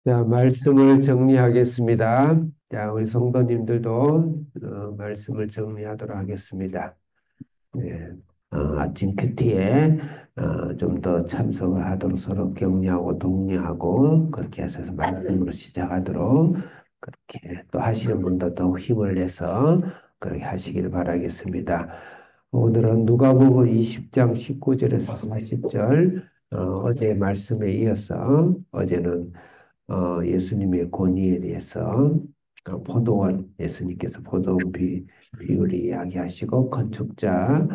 자, 말씀을 정리하겠습니다. 자, 우리 성도님들도 말씀을 정리하도록 하겠습니다. 네, 아침 큐티에 좀 더 참석을 하도록 서로 격려하고 독려하고 그렇게 해서 말씀으로 시작하도록 그렇게 또 하시는 분도 더 힘을 내서 그렇게 하시길 바라겠습니다. 오늘은 누가복음 20장 19절에서 40절 어제 말씀에 이어서 어제는 예수님의 권위에 대해서 포도원 예수님께서 포도원 비유를 이야기하시고 건축자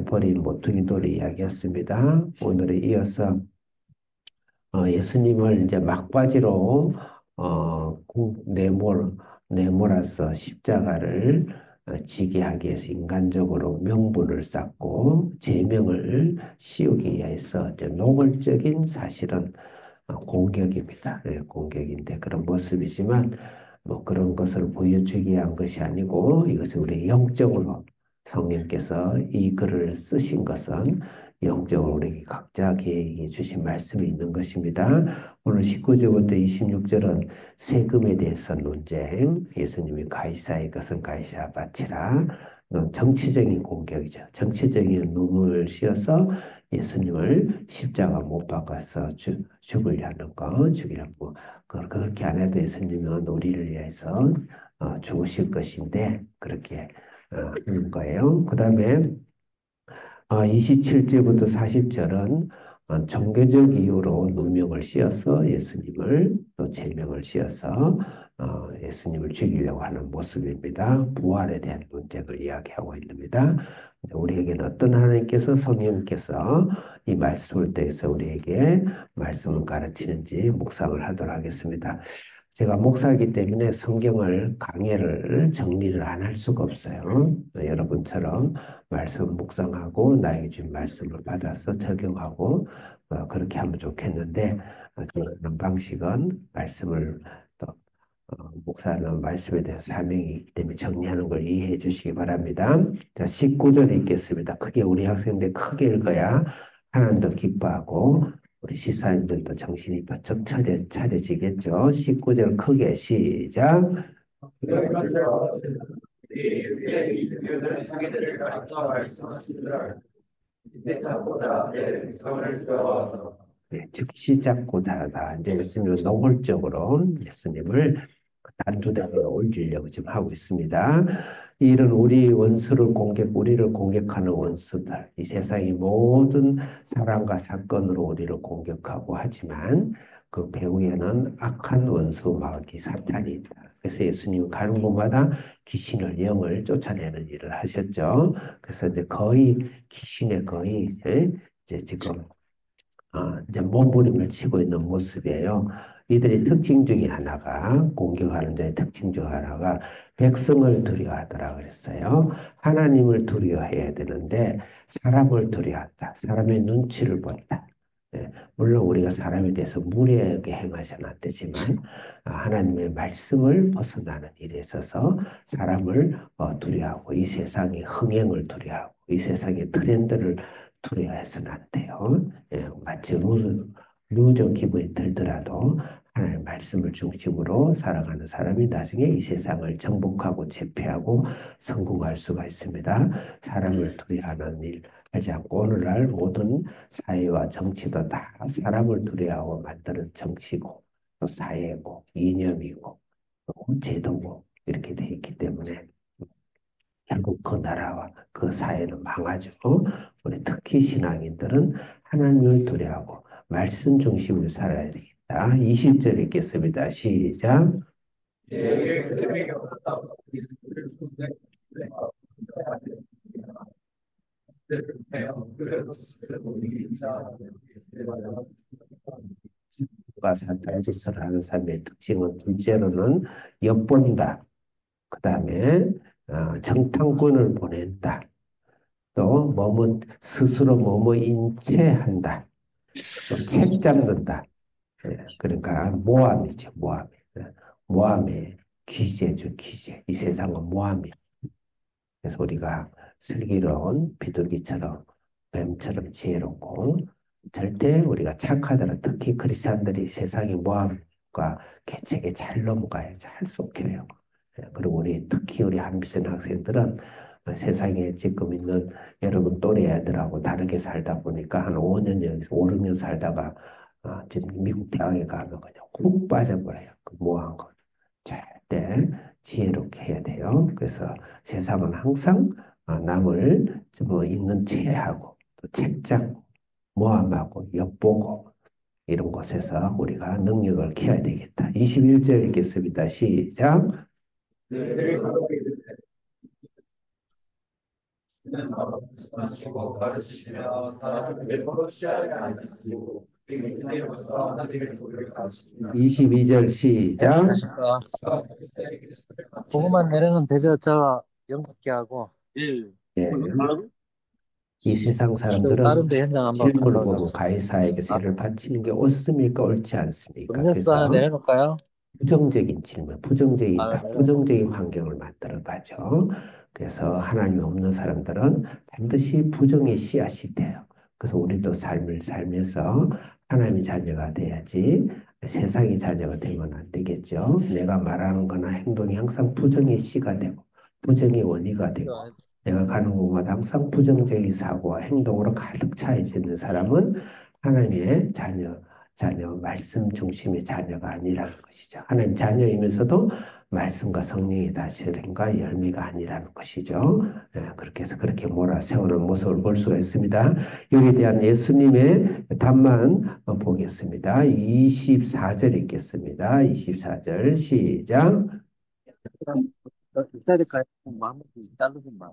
버린 모퉁이 돌을 이야기했습니다. 오늘에 이어서 예수님을 이제 막바지로 내몰아서 십자가를 지게 하기 위해서 인간적으로 명분을 쌓고 제명을 씌우기 위해서 이제 노골적인 사실은 공격입니다. 네, 공격인데 그런 모습이지만 뭐 그런 것을 보여주기 위한 것이 아니고 이것을 우리 영적으로 성령께서 이 글을 쓰신 것은 영적으로 우리 각자 개인이 주신 말씀이 있는 것입니다. 오늘 19절부터 26절은 세금에 대해서 논쟁, 예수님이 가이사의 것은 가이사 바치라. 이건 정치적인 공격이죠. 정치적인 눈을 씌어서 예수님을 십자가 못 박아서 죽으려는 거, 죽이려고. 그렇게 안 해도 예수님은 우리를 위해서 죽으실 것인데, 그렇게 하는 거예요. 그 다음에 27절부터 40절은 종교적 이유로 누명을 씌어서 예수님을 또 제명을 씌어서 예수님을 죽이려고 하는 모습입니다. 부활에 대한 논쟁을 이야기하고 있습니다. 우리에게는 어떤 하나님께서 성령께서 이 말씀을 통해서 우리에게 말씀을 가르치는지 묵상을 하도록 하겠습니다. 제가 목사이기 때문에 성경을 강해를 정리를 안 할 수가 없어요. 여러분처럼 말씀 묵상하고 나에게 준 말씀을 받아서 적용하고 그렇게 하면 좋겠는데 저는 방식은 말씀을 또 목사는 말씀에 대한 사명이기 때문에 정리하는 걸 이해해 주시기 바랍니다. 자, 19절 읽겠습니다. 크게 우리 학생들 크게 읽어야 하나님도 기뻐하고 우리 시사님들도 정신이 바짝 차려지겠죠. 19절 크게 시작. 네, 즉시 잡고 다르다. 이제 예수님은 노골적으로 예수님을 단두대로 올리려고 지금 하고 있습니다. 이런 우리를 공격하는 원수들, 이 세상의 모든 사람과 사건으로 우리를 공격하고 하지만 그 배후에는 악한 원수 마귀 사탄이 있다. 그래서 예수님 가는 곳마다 귀신을 영을 쫓아내는 일을 하셨죠. 그래서 이제 거의 귀신의 거의 이제 지금 이제 몸부림을 치고 있는 모습이에요. 이들의 특징 중에 하나가, 공격하는 자의 특징 중 하나가 백성을 두려워하더라 그랬어요. 하나님을 두려워해야 되는데 사람을 두려워한다. 사람의 눈치를 본다. 예, 물론 우리가 사람에 대해서 무례하게 행하셔는 안 되지만 하나님의 말씀을 벗어나는 일에 있어서 사람을 두려워하고 이 세상의 흥행을 두려워하고 이 세상의 트렌드를 두려워해서는 안 돼요. 예, 마치 루저 기분이 들더라도 하나님의 말씀을 중심으로 살아가는 사람이 나중에 이 세상을 정복하고 제패하고 성공할 수가 있습니다. 사람을 두려워하는 일 하지 않고 오늘날 모든 사회와 정치도 다 사람을 두려워하고 만드는 정치고 또 사회고 이념이고 또 제도고 이렇게 돼 있기 때문에 결국 그 나라와 그 사회는 망하죠. 우리 특히 신앙인들은 하나님을 두려워하고 말씀 중심으로 살아야 되겠다. 20절 읽겠습니다. 시작. 가 사탄 짓을 하는 사람의 특징은 둘째로는 엿본다. 그 다음에 정탐꾼을 보낸다. 또 스스로 인체한다. 또 책 잡는다. 예, 그러니까 모함이죠, 모함. 예, 모함의 기재죠, 기재. 이 세상은 모함이야. 그래서 우리가 슬기로운 비둘기처럼 뱀처럼 지혜롭고 절대 우리가 착하더라. 특히 크리스찬들이 세상의 모함 과 계책에 잘 넘어가요. 잘 쏙혀요. 그리고 특히 우리 한비전 학생들은 세상에 지금 있는 여러분 또래 애들하고 다르게 살다 보니까 한 5년 여기서 5, 6년 살다가 지금 미국 대학에 가면 그냥 훅 빠져버려요. 그 모호한 거. 절대 지혜롭게 해야 돼요. 그래서 세상은 항상 남을 뭐 읽는 체하고 또 책장, 모함하고 엿보고 이런 곳에서 우리가 능력을 키워야 되겠다. 21절 읽겠습니다. 시작. 하시고 가르치시며 사람을 포로시하지 않으시고 22절 시작. 안녕하십니까. 보고만 내려는 대저 저 영업계 하고 예. 이 세상 사람들은 다른 데 현장 한번 실물 가봐서 보고 가이사에게 세를 바치는 게 옳습니까? 옳지 않습니까? 음료수 하나 그래서 내려놓을까요? 부정적인 질문, 부정적인 답, 내려놓을게요. 부정적인 환경을 만들어 가죠. 그래서 하나님이 없는 사람들은 반드시 부정의 씨앗이 돼요. 그래서 우리도 삶을 살면서 하나님의 자녀가 돼야지 세상의 자녀가 되면 안 되겠죠. 내가 말하는 거나 행동이 항상 부정의 씨가 되고 부정의 원이가 되고 내가 가는 곳마다 항상 부정적인 사고와 행동으로 가득 차 있는 사람은 하나님의 자녀, 말씀 중심의 자녀가 아니라는 것이죠. 하나님 자녀이면서도 말씀과 성령의 다스림과 열매가 아니라는 것이죠. 그렇게 해서 그렇게 몰아세우는 모습을 볼 수가 있습니다. 여기에 대한 예수님의 답만 보겠습니다. 24절 읽겠습니다. 24절 시작. 기다릴까요? 마음을 자르든 마.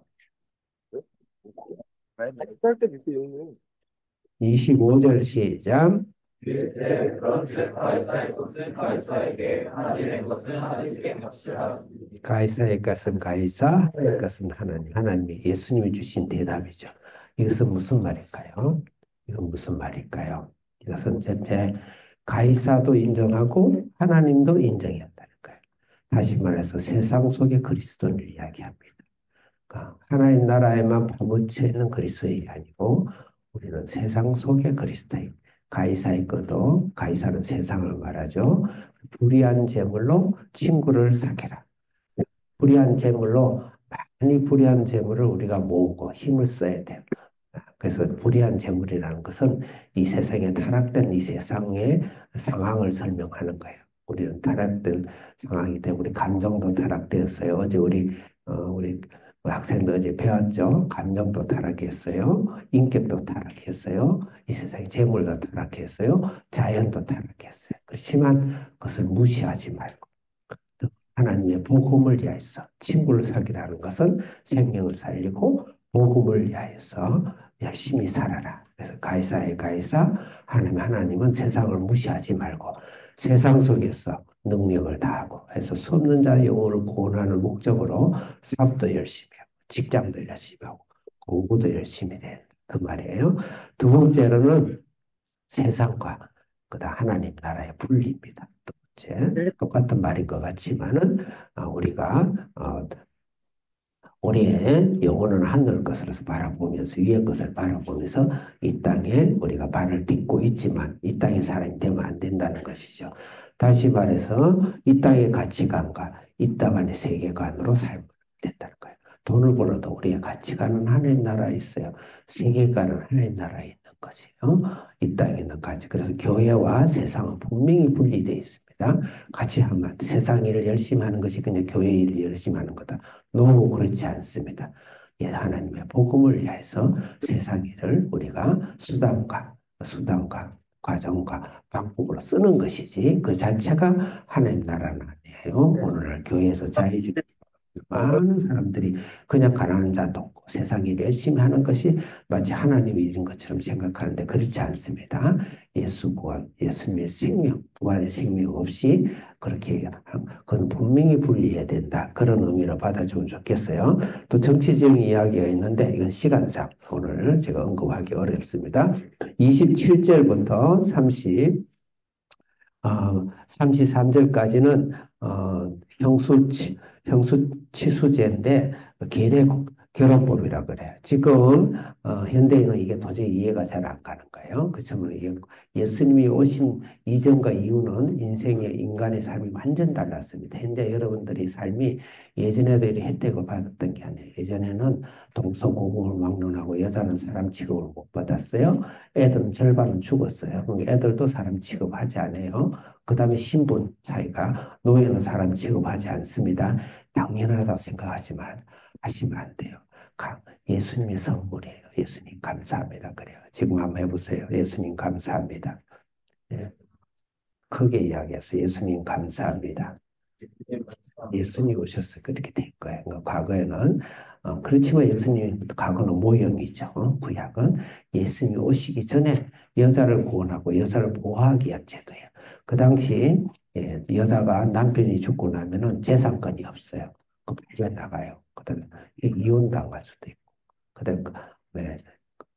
25절 시작. 가이사의 것은 가이사에게 하나님의 것은 하나님께 몫이라. 가이사의 것은 가이사, 하나님의 것은 하나님. 하나님이 예수님이 주신 대답이죠. 이것은 무슨 말일까요? 이건 무슨 말일까요? 이것은 전체 가이사도 인정하고 하나님도 인정해야 한다는 거예요. 다시 말해서 세상 속의 그리스도를 이야기합니다. 그러니까 하나님 나라에만 파묻혀 있는 그리스도인이 아니고 우리는 세상 속의 그리스도인. 가이사의 것도 가이사는 세상을 말하죠. 불의한 재물로 친구를 사귀라. 불의한 재물로 많이 불의한 재물을 우리가 모으고 힘을 써야 돼요. 그래서 불의한 재물이라는 것은 이 세상에 타락된 이 세상의 상황을 설명하는 거예요. 우리는 타락된 상황이 되고 우리 감정도 타락되었어요. 어제 우리 학생도 어제 배웠죠. 감정도 타락했어요. 인격도 타락했어요. 이 세상의 재물도 타락했어요. 자연도 타락했어요. 그렇지만 그것을 무시하지 말고 하나님의 복음을 위하여서 친구를 사귀라는 것은 생명을 살리고 복음을 위하여서 열심히 살아라. 그래서 가이사의 가이사, 하나님은 세상을 무시하지 말고 세상 속에서 능력을 다하고 해서 수 없는 자의 영혼을 구원하는 목적으로 사업도 열심히 하고 직장도 열심히 하고 공부도 열심히 된다. 그 말이에요. 두 번째로는 세상과 그다음 하나님 나라의 분리입니다. 두 번째, 똑같은 말인 것 같지만은 우리가 우리의 영혼은 하늘 것으로 바라보면서 위의 것을 바라보면서 이 땅에 우리가 발을 딛고 있지만 이 땅의 사람이 되면 안 된다는 것이죠. 다시 말해서 이 땅의 가치관과 이 땅 안의 세계관으로 살면 된다는 거예요. 돈을 벌어도 우리의 가치관은 하나님 나라에 있어요. 세계관은 하나님 나라에 있는 것이에요. 이 땅에 있는 가치. 그래서 교회와 세상은 분명히 분리되어 있습니다. 같이 하면 안 돼. 세상 일을 열심히 하는 것이 그냥 교회 일을 열심히 하는 거다. 너무 그렇지 않습니다. 예, 하나님의 복음을 위해서 세상 일을 우리가 수단과 과정과 방법으로 쓰는 것이지 그 자체가 하나님 나라는 아니에요. 오늘날 교회에서 자유주의 많은 사람들이 그냥 가난한 자도 없고 세상 일 열심히 하는 것이 마치 하나님의 일인 것처럼 생각하는데 그렇지 않습니다. 예수 구원, 예수님의 생명, 부활의 생명 없이 그렇게 그건 분명히 분리해야 된다. 그런 의미로 받아주면 좋겠어요. 또 정치적인 이야기가 있는데 이건 시간상 오늘 제가 언급하기 어렵습니다. 27절부터 33절까지는 형수 치수제인데 결혼법이라 그래요. 지금 현대인은 이게 도저히 이해가 잘 안 가는 거예요. 그렇지만 예수님이 오신 이전과 이후는 인생의 인간의 삶이 완전 달랐습니다. 현재 여러분들이 삶이 예전에도 이 혜택을 받았던 게 아니에요. 예전에는 동서고금을 막론하고 여자는 사람 취급을 못 받았어요. 애들은 절반은 죽었어요. 그러니까 애들도 사람 취급하지 않아요. 그 다음에 신분 차이가 노예는 사람 취급하지 않습니다. 당연하다고 생각하지만 하시면 안 돼요. 예수님의 선물이에요. 예수님 감사합니다. 그래요. 지금 한번 해보세요. 예수님 감사합니다. 예, 크게 이야기해서 예수님 감사합니다. 예수님 오셔서 그렇게 된 거예요. 그러니까 과거에는 그렇지만 예수님 과거는 모형이죠. 구약은 예수님이 오시기 전에 여자를 구원하고 여자를 보호하기 위한 제도예요. 그 당시 여자가 남편이 죽고 나면은 재산권이 없어요. 그왜 나가요? 그다음에 이혼당할 수도 있고, 그다음에 네,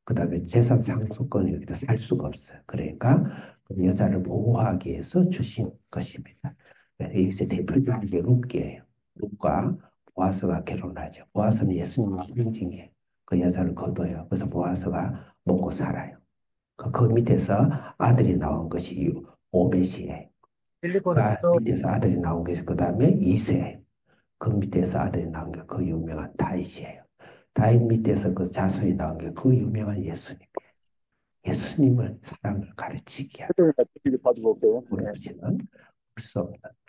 그다음에 재산 상속권이 여기다 살 수가 없어요. 그러니까 그 여자를 보호하기 위해서 주신 것입니다. 네, 이것이 대표적인 게 룻기예요. 룻과 보아스가 결혼하죠. 보아스는 예수님의 상징이에요. 그 여자를 거둬요. 그래서 보아스가 먹고 살아요. 그 밑에서 아들이 나온 것이 오벳이에요. 그 밑에서 아들이 나온 것이 그 다음에 이세. 그 밑에서 아들이 나온 게 그 유명한 다윗이에요. 다윗 밑에서 그 자손이 나온 게 그 유명한 예수님. 예수님을 사랑을 가르치기 위한 우리는 볼수 없는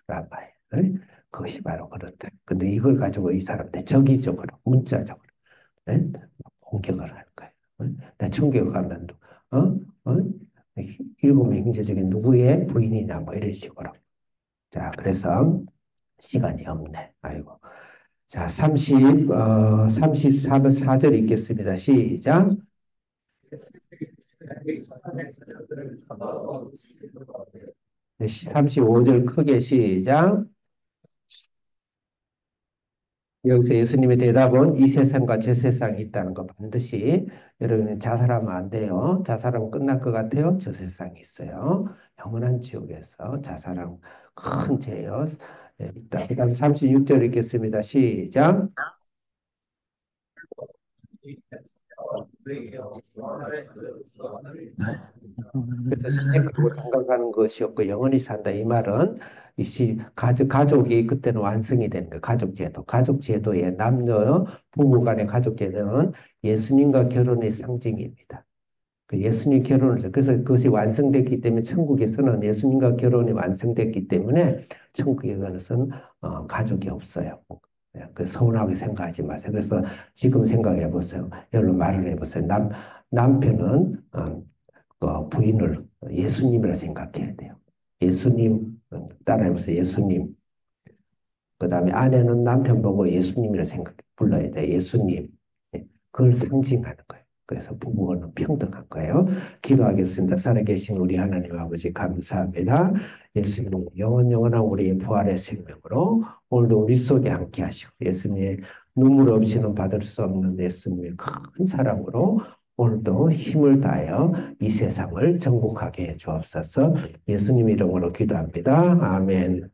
드라마예요. 그것이 바로 그렇다. 근데 이걸 가지고 이 사람들 적의적으로, 문자적으로 공격을 할 거예요. 나 천국에 가면 어? 어? 일곱 형제 중에 누구의 부인이냐 뭐 이런 식으로. 자, 그래서 시간이 없네. 아이고. 자, 34절 읽겠습니다. 시작. 35절 크게 시작. 여기서 예수님의 대답은 이 세상과 저 세상이 있다는 거 반드시 여러분 자살하면 안 돼요. 자살하면 끝날 것 같아요. 저 세상이 있어요. 영원한 지옥에서 자살하면 큰 죄요. 있다. 그 다음 36절 읽겠습니다. 시작. 그래서 시작하고 장가가는 것이 없고 영원히 산다. 이 말은 가족이 그때는 완성이 되는 거예요. 가족제도. 가족제도의 남녀 부부 간의 가족제도는 예수님과 결혼의 상징입니다. 그 예수님 결혼을 해서 그래서 그것이 완성됐기 때문에 천국에서는 예수님과 결혼이 완성됐기 때문에 천국에서는 가족이 없어요. 그 서운하게 생각하지 마세요. 그래서 지금 생각해 보세요. 여러분 말을 해보세요. 남편은 부인을 예수님이라 생각해야 돼요. 예수님 따라해보세요. 예수님. 그 다음에 아내는 남편 보고 예수님이라 불러야 돼요. 예수님. 그걸 상징하는 거예요. 그래서 부부는 평등한 거예요. 기도하겠습니다. 살아계신 우리 하나님 아버지 감사합니다. 예수님 영원한 우리의 부활의 생명으로 오늘도 우리 속에 함께 하시고 예수님의 눈물 없이는 받을 수 없는 예수님의 큰 사랑으로 오늘도 힘을 다하여 이 세상을 정복하게 해 주옵소서. 예수님 이름으로 기도합니다. 아멘.